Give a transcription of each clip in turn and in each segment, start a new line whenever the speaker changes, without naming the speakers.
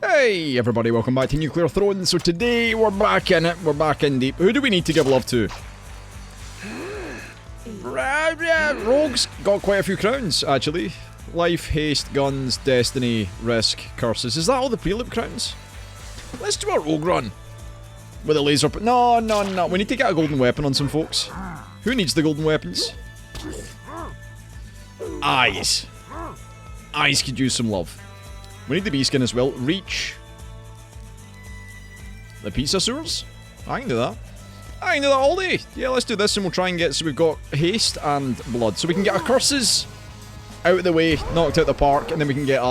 Hey everybody, welcome back to Nuclear Throne. So today we're back in it, we're back in deep. Who do we need to give love to? Rogue's got quite a few crowns, actually. Life, haste, guns, destiny, risk, curses. Is that all the preloop crowns? Let's do a rogue run. With a laser, but no. We need to get a golden weapon on some folks. Who needs the golden weapons? Eyes. Eyes could use some love. We need the bee skin as well. Reach. The pizza sewers? I can do that. I can do that all day. Yeah, let's do this and we'll try and get... So we've got haste and blood. So we can get our curses out of the way, knocked out the park, and then we can get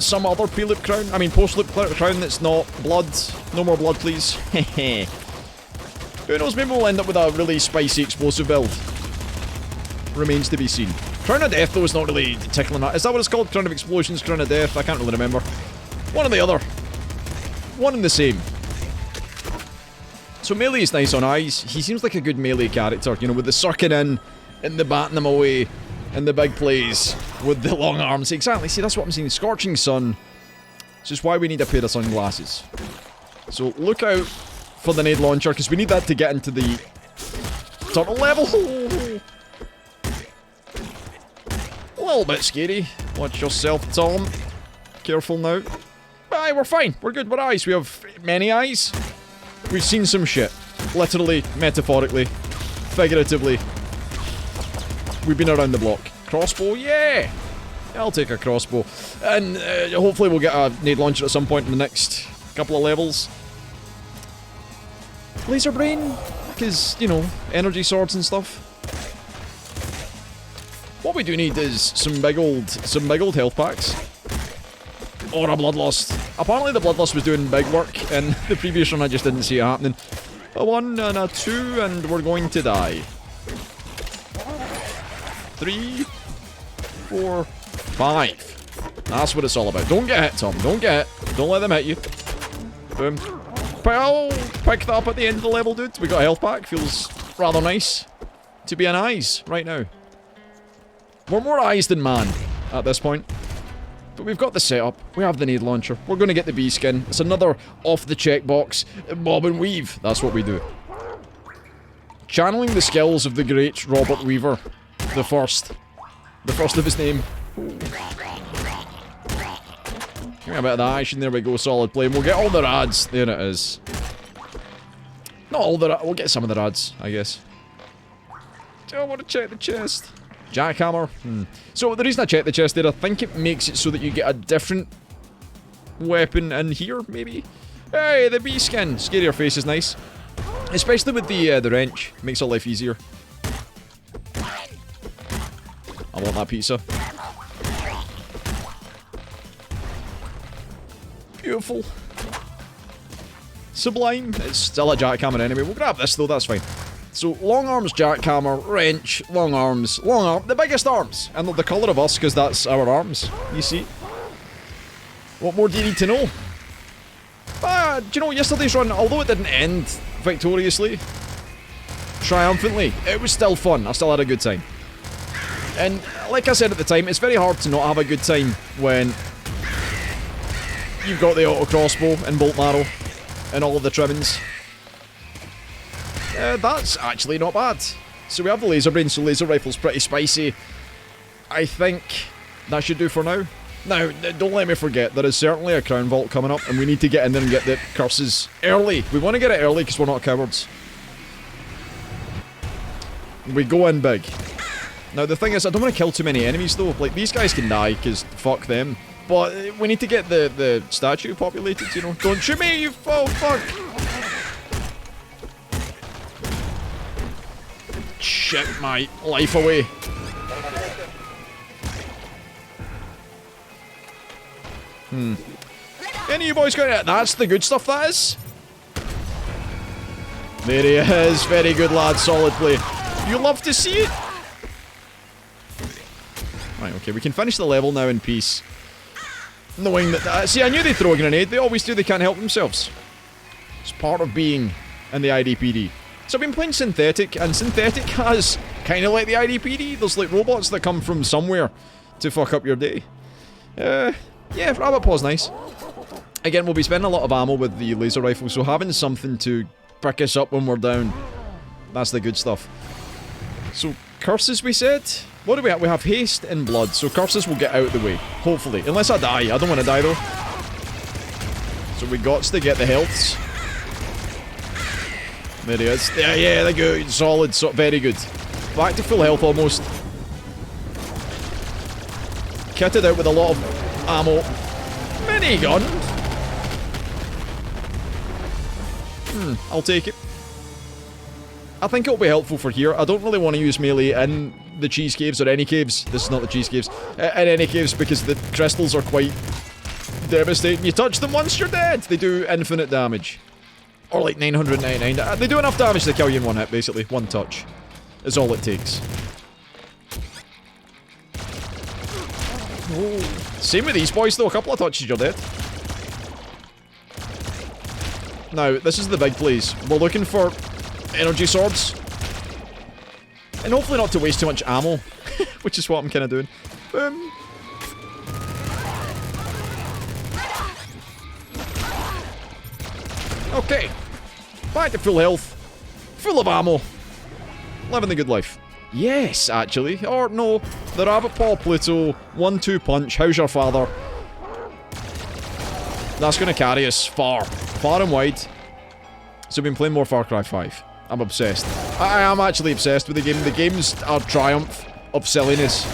some other pre-loop crown. I mean, post-loop crown that's not blood. No more blood, please. Who knows, maybe we'll end up with a really spicy explosive build. Remains to be seen. Crown of Death, though, is not really tickling that. Is that what it's called? Crown of Explosions, Crown of Death? I can't really remember. One or the other. One and the same. So melee is nice on eyes. He seems like a good melee character, you know, with the sucking in and the batting them away and the big plays with the long arms. Exactly, see, that's what I'm saying. Scorching Sun. This is why we need a pair of sunglasses. So look out for the nade launcher, because we need that to get into the turtle level. A little bit scary. Watch yourself, Tom. Careful now. Aye, we're fine. We're good with eyes. We have many eyes. We've seen some shit. Literally, metaphorically, figuratively. We've been around the block. Crossbow, yeah! I'll take a crossbow. And hopefully we'll get a nade launcher at some point in the next couple of levels. Laser brain, because, you know, energy swords and stuff. What we do need is some big old health packs. Or a bloodlust. Apparently the bloodlust was doing big work in the previous run, I just didn't see it happening. A 1 and a 2 and we're going to die. 3, 4, 5. That's what it's all about. Don't get hit, Tom. Don't get hit. Don't let them hit you. Boom. Pick that up at the end of the level, dude. We got a health pack. Feels rather nice to be an eyes right now. We're more eyes than man at this point. But we've got the setup. We have the nade launcher. We're going to get the bee skin. It's another off the checkbox. Bob and weave. That's what we do. Channeling the skills of the great Robert Weaver. The first. The first of his name. Give me a bit of that action. There we go. Solid play. And we'll get all the rads. There it is. Not all the rads. We'll get some of the rads, I guess. Do I want to check the chest? Jackhammer. So the reason I checked the chest there, I think it makes it so that you get a different weapon in here, maybe? Hey, the bee skin. Scarier face is nice. Especially with the wrench. Makes our life easier. I want that pizza. Beautiful. Sublime. It's still a jackhammer anyway. We'll grab this though, that's fine. So, long arms, jackhammer, wrench, long arms, the biggest arms. And the colour of us, because that's our arms, you see. What more do you need to know? Do you know, yesterday's run, although it didn't end victoriously, triumphantly, it was still fun. I still had a good time. And, like I said at the time, it's very hard to not have a good time when you've got the auto crossbow and bolt marrow and all of the trimmings. That's actually not bad. So we have the laser brain, so laser rifle's pretty spicy. I think that should do for now. Now, don't let me forget, there is certainly a crown vault coming up, and we need to get in there and get the curses early. We want to get it early because we're not cowards. We go in big. Now, the thing is, I don't want to kill too many enemies, though. Like, these guys can die, because fuck them. But we need to get the statue populated, you know. Don't shoot me, you fuck! Shit my life away. Any of you boys got it? That's the good stuff, that is. There he is. Very good, lad. Solid play. You love to see it. Right, okay. We can finish the level now in peace. Knowing that... see, I knew they'd throw a grenade. They always do. They can't help themselves. It's part of being in the IDPD. So I've been playing Synthetic, and Synthetic has, kind of like the IDPD, there's like robots that come from somewhere to fuck up your day. Yeah, rabbit paw's nice. Again, we'll be spending a lot of ammo with the laser rifle, so having something to pick us up when we're down, that's the good stuff. So, curses we said? What do we have? We have haste and blood, so curses will get out of the way. Hopefully. Unless I die. I don't want to die though. So we got to get the healths. There he is. Yeah, they're good. Solid. Very good. Back to full health almost. Kitted out with a lot of ammo. Minigun. I'll take it. I think it'll be helpful for here. I don't really want to use melee in the cheese caves or any caves. This is not the cheese caves. In any caves because the crystals are quite devastating. You touch them once, you're dead. They do infinite damage. Or like 999. They do enough damage to kill you in one hit, basically. One touch is all it takes. Oh. Same with these boys though. A couple of touches, you're dead. Now, this is the big plays. We're looking for energy swords. And hopefully not to waste too much ammo. Which is what I'm kind of doing. Okay. Back to full health. Full of ammo. Living the good life. Yes, actually. Or no. The rabbit paw Pluto. 1-2 punch. How's your father? That's going to carry us far. Far and wide. So we've been playing more Far Cry 5. I'm obsessed. I am actually obsessed with the game. The game's a triumph of silliness.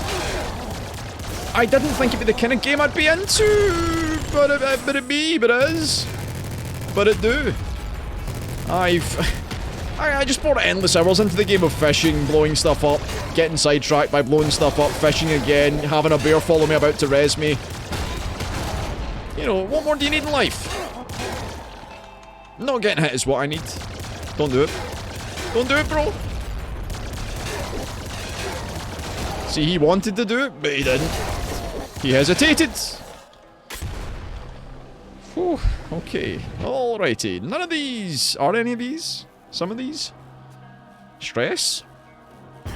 I didn't think it'd be the kind of game I'd be into, but it is. But it do. I just poured endless hours into the game of fishing, blowing stuff up, getting sidetracked by blowing stuff up, fishing again, having a bear follow me about to res me. You know, what more do you need in life? Not getting hit is what I need. Don't do it. Don't do it, bro. See, he wanted to do it, but he didn't. He hesitated. Whew, okay. Alrighty. None of these. Are any of these? Some of these? Stress?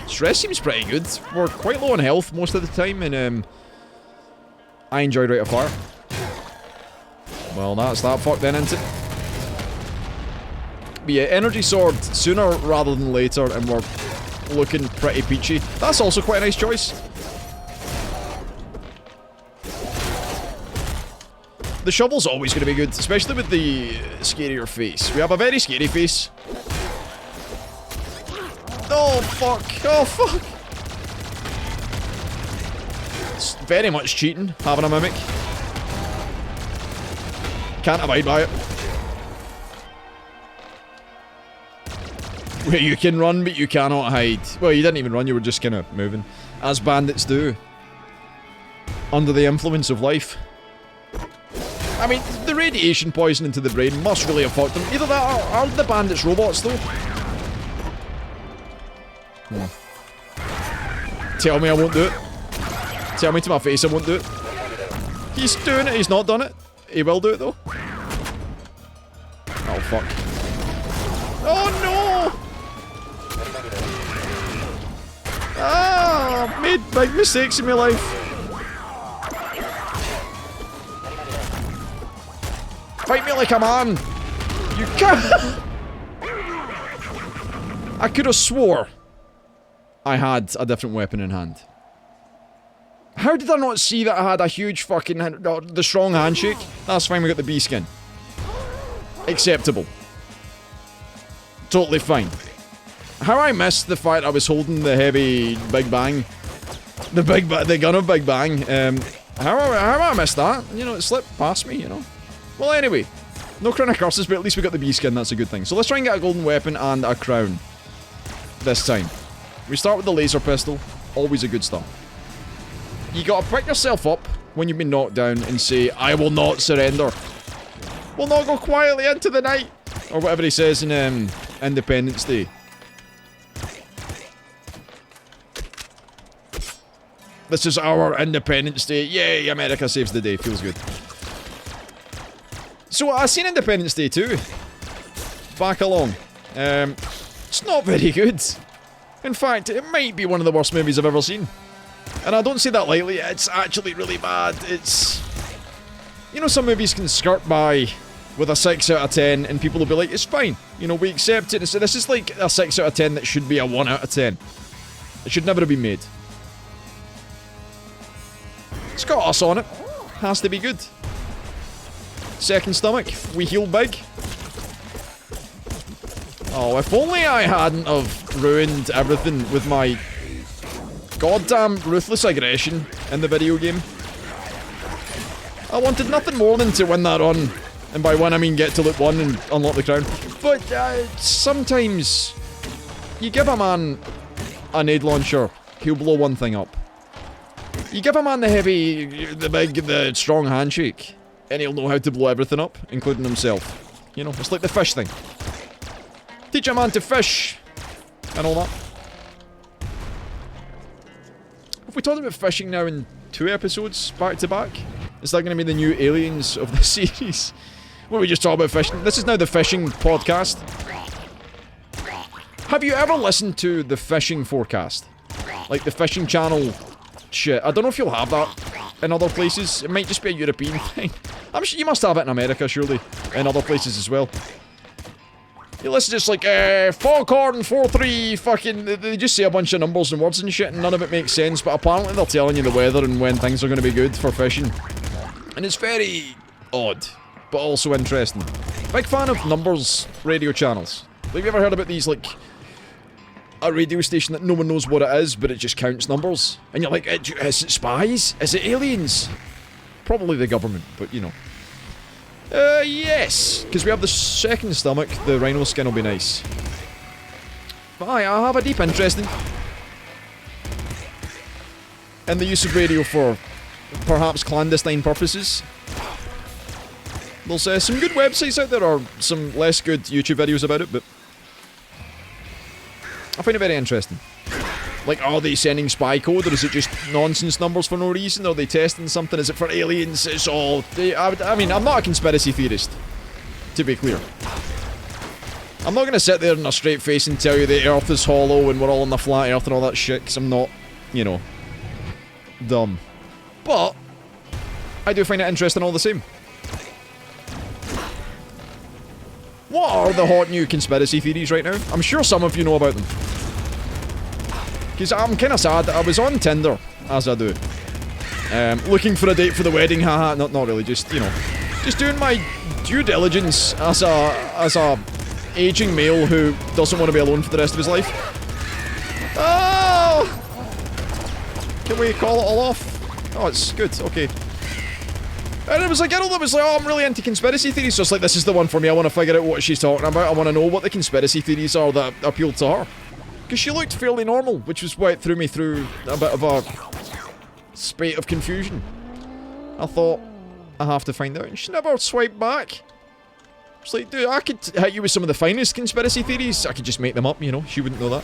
Stress seems pretty good. We're quite low on health most of the time, and I enjoy Rate of Fire. Well, that's that fucked then, isn't it? But yeah, energy sword sooner rather than later, and we're looking pretty peachy. That's also quite a nice choice. The shovel's always going to be good, especially with the scarier face. We have a very scary face. Oh, fuck. Oh, fuck. It's very much cheating, having a mimic. Can't abide by it. Where you can run, but you cannot hide. Well, you didn't even run, you were just kind of moving. As bandits do. Under the influence of life. I mean, the radiation poisoning to the brain must really have fucked them. Either that or are the bandits robots, though? Tell me I won't do it. Tell me to my face I won't do it. He's doing it, he's not done it. He will do it, though. Oh, fuck. Oh, no! Ah, I've made big mistakes in my life. Fight me like a man! You can't! I could have swore I had a different weapon in hand. How did I not see that I had a huge fucking the strong handshake? That's fine, we got the bee skin. Acceptable. Totally fine. How I missed the fact I was holding the heavy Big Bang. The gun of Big Bang. How I missed that? You know, it slipped past me, you know. Well, anyway. No Crown of Curses, but at least we got the bee skin, that's a good thing. So let's try and get a golden weapon and a crown. This time. We start with the laser pistol. Always a good start. You gotta pick yourself up when you've been knocked down and say, I will not surrender. Will not go quietly into the night. Or whatever he says in Independence Day. This is our Independence Day. Yay, America saves the day. Feels good. So I seen Independence Day 2. Back along. It's not very good. In fact, it might be one of the worst movies I've ever seen. And I don't say that lightly, it's actually really bad. It's You know, some movies can skirt by with a 6 out of 10 and people will be like, it's fine. You know, we accept it. So this is like a 6 out of 10 that should be a 1 out of 10. It should never have been made. It's got us on it. Has to be good. Second stomach. We heal big. Oh, if only I hadn't have ruined everything with my goddamn ruthless aggression in the video game. I wanted nothing more than to win that run. And by win, I mean get to loop 1 and unlock the crown. But sometimes you give a man a nade launcher, he'll blow one thing up. You give a man the heavy, the strong handshake, and he'll know how to blow everything up, including himself. You know, it's like the fish thing. Teach a man to fish, and all that. Have we talked about fishing now in 2 episodes, back to back? Is that going to be the new aliens of the series? Where we just talk about fishing? This is now the fishing podcast. Have you ever listened to the fishing forecast? Like the fishing channel shit. I don't know if you'll have that in other places. It might just be a European thing. I'm sure you must have it in America, surely. In other places as well. You listen, just like, Foghorn 4-3, fucking, they just say a bunch of numbers and words and shit, and none of it makes sense, but apparently they're telling you the weather and when things are going to be good for fishing. And it's very odd, but also interesting. Big fan of numbers radio channels. Have you ever heard about these, like, a radio station that no one knows what it is, but it just counts numbers? And you're like, is it spies? Is it aliens? Probably the government, but you know. Yes, because we have the second stomach, the rhino skin will be nice. But I have a deep interest in the use of radio for perhaps clandestine purposes. There's some good websites out there, or some less good YouTube videos about it, but I find it very interesting. Like, are they sending spy code, or is it just nonsense numbers for no reason? Are they testing something? Is it for aliens? It's all... I mean, I'm not a conspiracy theorist, to be clear. I'm not going to sit there in a straight face and tell you the Earth is hollow and we're all on the flat Earth and all that shit, because I'm not, you know, dumb. But I do find it interesting all the same. What are the hot new conspiracy theories right now? I'm sure some of you know about them. Because I'm kind of sad. I was on Tinder, as I do. Looking for a date for the wedding, haha. Not really, just, you know. Just doing my due diligence as a aging male who doesn't want to be alone for the rest of his life. Oh! Can we call it all off? Oh, it's good, okay. And it was a girl that was like, oh, I'm really into conspiracy theories. So it's like, this is the one for me. I want to figure out what she's talking about. I want to know what the conspiracy theories are that appeal to her. Because she looked fairly normal, which was why it threw me through a bit of a spate of confusion. I thought, I have to find out. And she never swiped back. It's like, dude, I could hit you with some of the finest conspiracy theories. I could just make them up, you know. She wouldn't know that.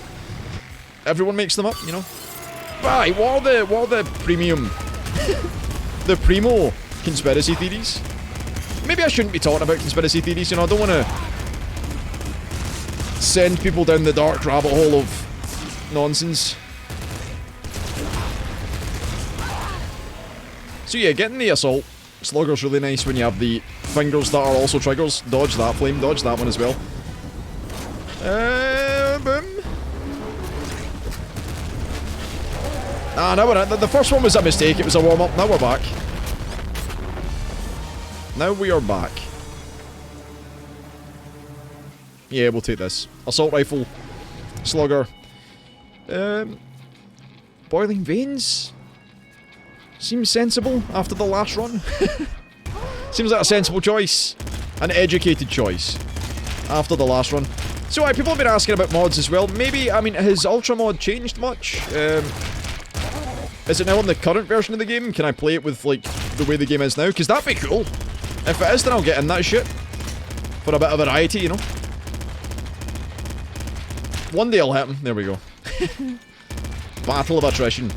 Everyone makes them up, you know. Right, what are the premium... the primo conspiracy theories? Maybe I shouldn't be talking about conspiracy theories, you know. I don't want to send people down the dark rabbit hole of nonsense. So yeah, getting the assault slugger's really nice when you have the fingers that are also triggers. Dodge that flame, dodge that one as well. Boom. Ah, now we're the first one was a mistake, it was a warm-up, now we're back. Now we are back. Yeah, we'll take this. Assault rifle. Slugger. Boiling veins? Seems sensible after the last run. Seems like a sensible choice. An educated choice. After the last run. So, people have been asking about mods as well. Maybe, I mean, has Ultra mod changed much? Is it now on the current version of the game? Can I play it with, like, the way the game is now? Because that'd be cool. If it is, then I'll get in that shit. For a bit of variety, you know? One day it'll happen. There we go. Battle of attrition.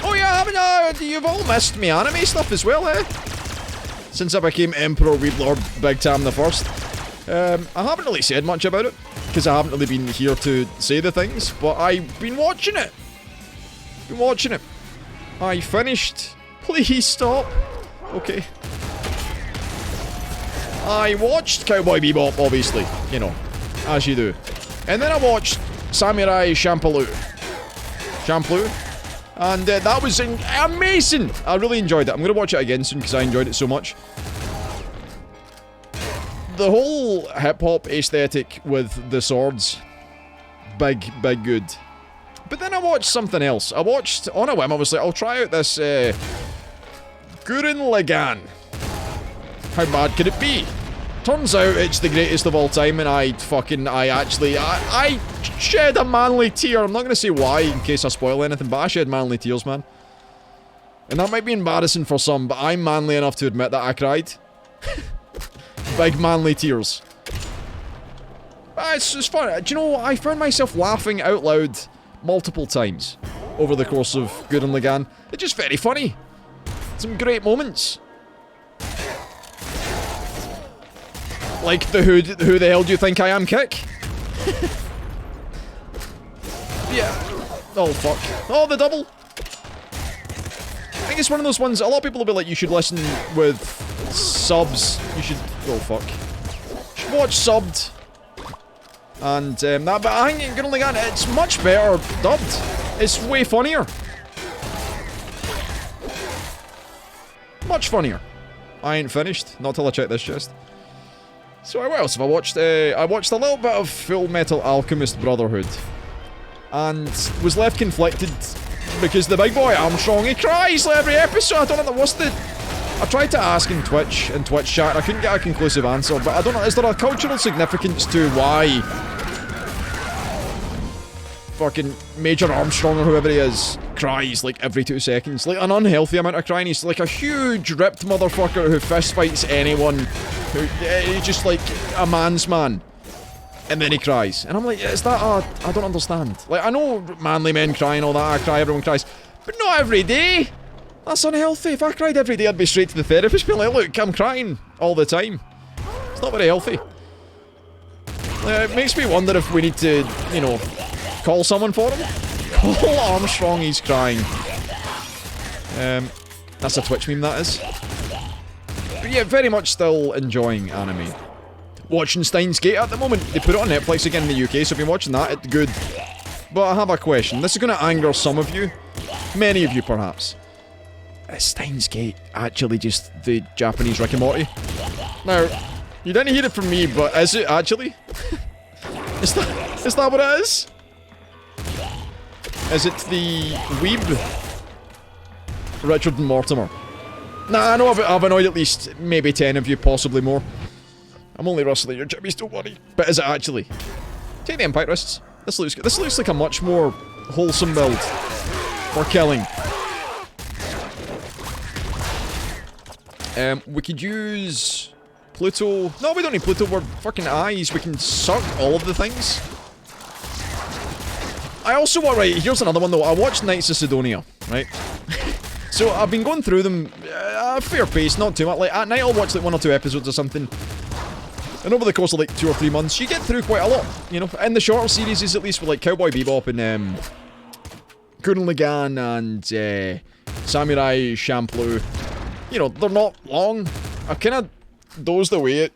Oh yeah, haven't you've all missed me anime stuff as well, eh? Since I became Emperor Weedlord Big Tam the First. I haven't really said much about it. Because I haven't really been here to say the things. But I've been watching it. I finished. Please stop. Okay. I watched Cowboy Bebop, obviously. You know, as you do. And then I watched Samurai Champloo. And that was amazing. I really enjoyed it. I'm going to watch it again soon because I enjoyed it so much. The whole hip-hop aesthetic with the swords, big good. But then I watched something else. I watched, on a whim, I was like, I'll try out this Gurren Lagann. How bad could it be? Turns out it's the greatest of all time, and I shed a manly tear. I'm not going to say why in case I spoil anything, but I shed manly tears, man. And that might be embarrassing for some, but I'm manly enough to admit that I cried. Big manly tears. It's fun. Do you know, I found myself laughing out loud multiple times over the course of Gurren Lagann. It's just very funny. Some great moments. Like the who the hell do you think I am kick? Yeah. Oh fuck. Oh, the double. I think it's one of those ones, a lot of people will be like, you should listen with subs. You should, oh fuck. You should watch subbed. And that, but I think Gurren Lagann, it's much better dubbed. It's way funnier. Much funnier. I ain't finished, not till I check this chest. So what else have I watched? I watched a little bit of Full Metal Alchemist Brotherhood. And was left conflicted because the big boy Armstrong, he cries like every episode. I don't know, what's the... I tried to ask in Twitch chat, and I couldn't get a conclusive answer, but I don't know, is there a cultural significance to why fucking Major Armstrong or whoever he is cries like every 2 seconds? Like an unhealthy amount of crying. He's like a huge ripped motherfucker who fist fights anyone. He's just like a man's man. And then he cries. And I'm like, is that a... I don't understand. Like, I know manly men cry and all that, I cry, everyone cries. But not every day! That's unhealthy. If I cried every day, I'd be straight to the therapist being like, look, I'm crying all the time. It's not very healthy. It makes me wonder if we need to, you know, call someone for him. Call Armstrong, he's crying. That's a Twitch meme, that is. But yeah, very much still enjoying anime. Watching Steins Gate at the moment. They put it on Netflix again in the UK, so I've been watching that. It's good. But I have a question. This is going to anger some of you. Many of you, perhaps. Is Steins Gate actually just the Japanese Rick and Morty? Now, you didn't hear it from me, but is it actually? Is that what it is? Is it the weeb Richard and Mortimer? Nah, I know I've annoyed at least maybe 10 of you, possibly more. I'm only rustling your jimmies, don't worry. But is it actually? Take the impact wrists. This looks good. This looks like a much more wholesome build for killing. We could use Pluto. No, we don't need Pluto. We're fucking eyes. We can suck all of the things. I also want, right, here's another one though. I watched Knights of Sidonia, right? So I've been going through them at a fair pace, not too much. Like at night I'll watch like 1 or 2 episodes or something. And over the course of like 2 or 3 months, you get through quite a lot, you know. In the shorter series, at least with like Cowboy Bebop and Gurren Lagann and Samurai Champloo. You know, they're not long. I've kind of dozed away at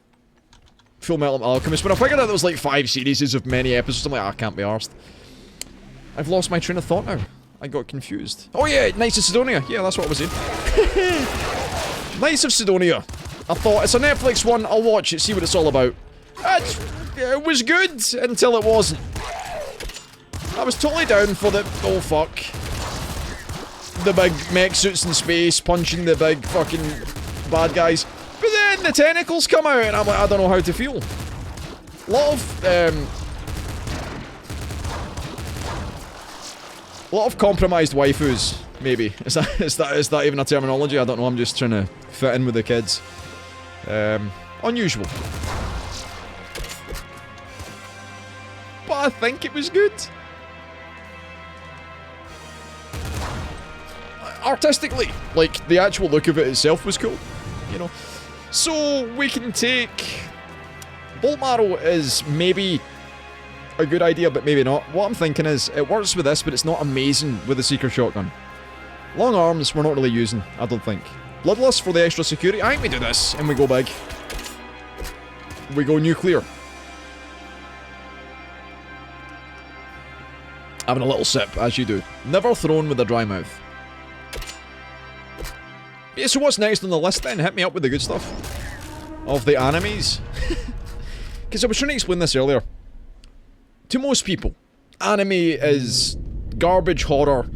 Full Metal Alchemist, but I figured out there was like 5 series of many episodes. I'm like, I can't be arsed. I've lost my train of thought now. I got confused. Oh yeah, Knights of Sidonia. Yeah, that's what I was saying. Knights of Sidonia. I thought, it's a Netflix one, I'll watch it, see what it's all about. It was good, until it wasn't. I was totally down for the... oh fuck. The big mech suits in space, punching the big fucking bad guys. But then the tentacles come out, and I'm like, I don't know how to feel. A lot of compromised waifus, maybe. Is that even a terminology? I don't know, I'm just trying to fit in with the kids. Unusual. But I think it was good. Artistically, like, the actual look of it itself was cool, you know. So, we can take... Bolt Marrow is maybe a good idea, but maybe not. What I'm thinking is, it works with this, but it's not amazing with the Secret Shotgun. Long arms we're not really using, I don't think. Bloodlust for the extra security. I think we do this, and we go big. We go nuclear. Having a little sip, as you do. Never thrown with a dry mouth. Yeah, so what's next on the list then? Hit me up with the good stuff. Of the animes. Because I was trying to explain this earlier. To most people, anime is garbage horror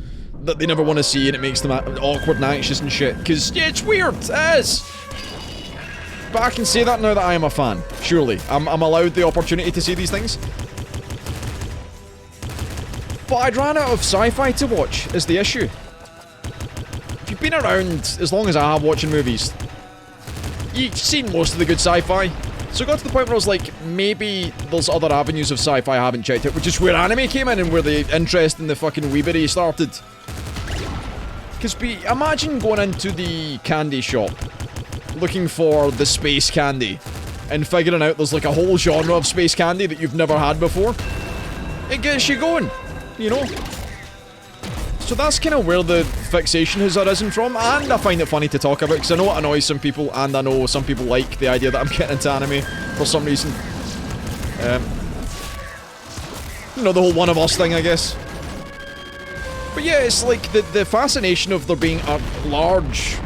that they never want to see, and it makes them awkward and anxious and shit. Because, yeah, it's weird. It is. But I can say that now that I am a fan. Surely. I'm allowed the opportunity to see these things. But I'd ran out of sci-fi to watch, is the issue. If you've been around as long as I have watching movies, you've seen most of the good sci-fi. So I got to the point where I was like, maybe there's other avenues of sci-fi I haven't checked out, which is where anime came in and where the interest in the fucking weebery started. Because imagine going into the candy shop, looking for the space candy, and figuring out there's like a whole genre of space candy that you've never had before. It gets you going. You know? So that's kind of where the fixation has arisen from, and I find it funny to talk about, because I know it annoys some people, and I know some people like the idea that I'm getting into anime for some reason. You know, the whole one of us thing, I guess. But yeah, it's like the fascination of there being a large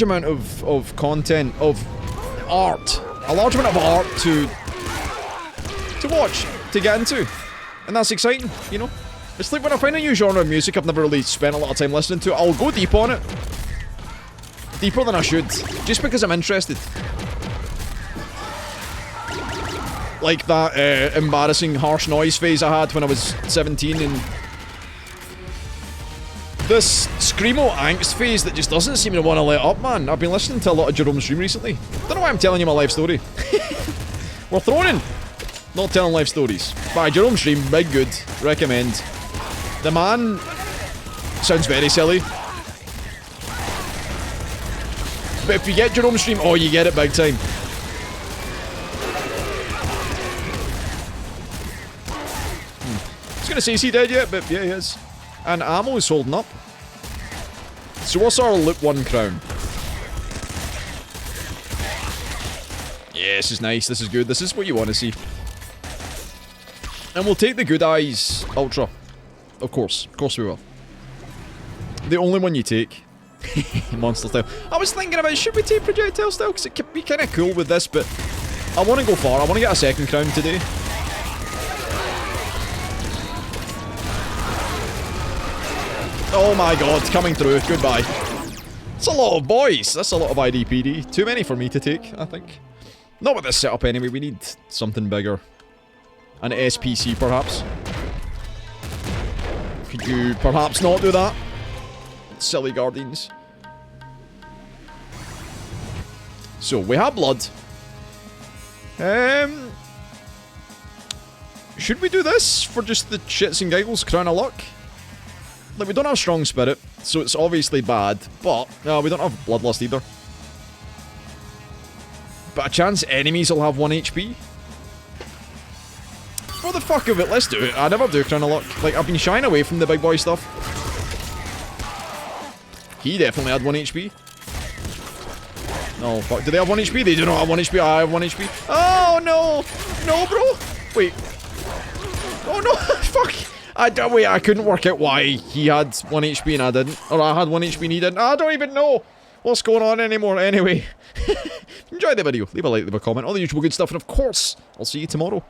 amount of content, of art. A large amount of art to watch, to get into. And that's exciting, you know? It's like when I find a new genre of music I've never really spent a lot of time listening to, I'll go deep on it. Deeper than I should. Just because I'm interested. Like that embarrassing harsh noise phase I had when I was 17, and this screamo angst phase that just doesn't seem to want to let up, man. I've been listening to a lot of Jerome's stream recently. Don't know why I'm telling you my life story. We're thrown. Not telling life stories. By Jerome's stream, big good. Recommend. The man sounds very silly. But if you get Jerome's stream, oh, you get it big time. I was gonna say, is he dead yet? But yeah, he is. And ammo is holding up. So what's our loot 1 crown? Yeah, this is nice. This is good. This is what you want to see. And we'll take the Good Eyes Ultra. Of course we will. The only one you take. Monster style. I was thinking about, should we take projectile style? Because it could be kind of cool with this, but I want to go far. I want to get a 2nd crown today. Oh my god, coming through. Goodbye. That's a lot of boys. That's a lot of IDPD. Too many for me to take, I think. Not with this setup anyway. We need something bigger. An SPC, perhaps. Could you perhaps not do that? Silly Guardians. So, we have blood. Should we do this for just the shits and giggles? Crown of Luck? Like, we don't have strong spirit, so it's obviously bad, but we don't have bloodlust either. But a chance enemies will have 1 HP? For the fuck of it, let's do it. I never do Crown of Luck. Like, I've been shying away from the big boy stuff. He definitely had 1 HP. No, fuck. Do they have 1 HP? They do not have 1 HP. I have 1 HP. Oh, no. No, bro. Wait. Oh, no. Fuck. Wait, I couldn't work out why he had 1 HP and I didn't. Or I had 1 HP and he didn't. I don't even know what's going on anymore. Anyway. Enjoy the video. Leave a like, leave a comment. All the usual good stuff. And of course, I'll see you tomorrow.